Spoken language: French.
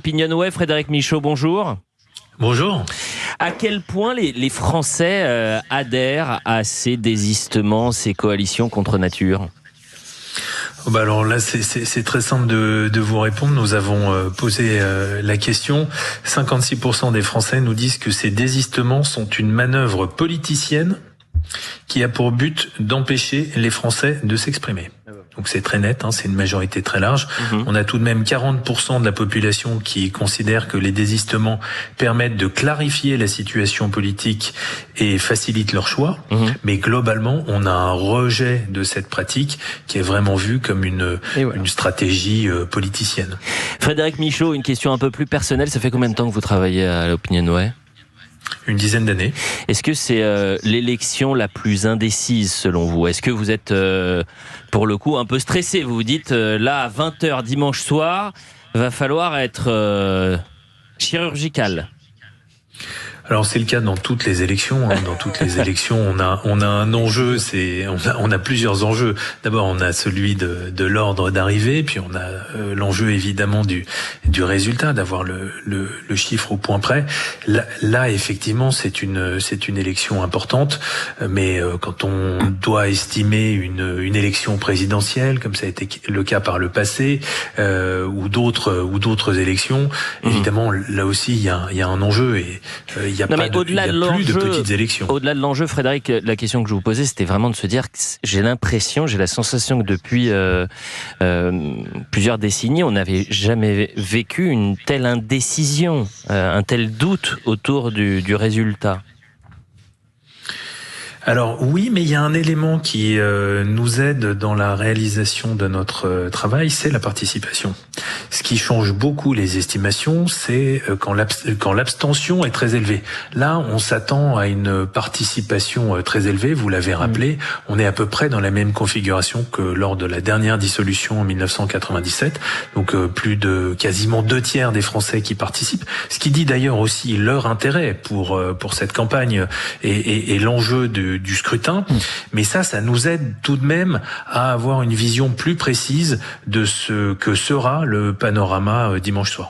Opinionway, Frédéric Michaud, bonjour. Bonjour. À quel point les Français adhèrent à ces désistements, ces coalitions contre nature ? Alors là, c'est très simple de vous répondre. Nous avons posé la question. 56% des Français nous disent que ces désistements sont une manœuvre politicienne qui a pour but d'empêcher les Français de s'exprimer. Donc c'est très net, c'est une majorité très large. On a tout de même 40% de la population qui considère que les désistements permettent de clarifier la situation politique et facilitent leur choix. Mais globalement, on a un rejet de cette pratique qui est vraiment vue comme une stratégie politicienne. Frédéric Michaud, une question un peu plus personnelle. Ça fait combien de temps que vous travaillez à l'Opinionway ? Une dizaine d'années. Est-ce que c'est l'élection la plus indécise selon vous ? Est-ce que vous êtes pour le coup un peu stressé ? Vous vous dites là à 20h dimanche soir, va falloir être chirurgical. Alors c'est le cas dans toutes les élections. Dans toutes les élections, on a un enjeu. On a plusieurs enjeux. D'abord, on a celui de l'ordre d'arrivée, puis on a l'enjeu évidemment du résultat, d'avoir le chiffre au point près. Là, effectivement, c'est une élection importante. Mais quand on doit estimer une élection présidentielle, comme ça a été le cas par le passé, ou d'autres élections, évidemment, là aussi il y a un enjeu et il y a plus de petites élections. Au-delà de l'enjeu, Frédéric, la question que je vous posais, c'était vraiment de se dire que j'ai la sensation que depuis plusieurs décennies, on n'avait jamais vécu une telle indécision, un tel doute autour du résultat. Alors oui, mais il y a un élément qui nous aide dans la réalisation de notre travail, c'est la participation. Ce qui change beaucoup les estimations, c'est quand l'abstention est très élevée. Là, on s'attend à une participation très élevée, vous l'avez rappelé, on est à peu près dans la même configuration que lors de la dernière dissolution en 1997, donc plus de quasiment 2/3 des Français qui participent, ce qui dit d'ailleurs aussi leur intérêt pour cette campagne et l'enjeu du scrutin, mais ça nous aide tout de même à avoir une vision plus précise de ce que sera le panorama dimanche soir.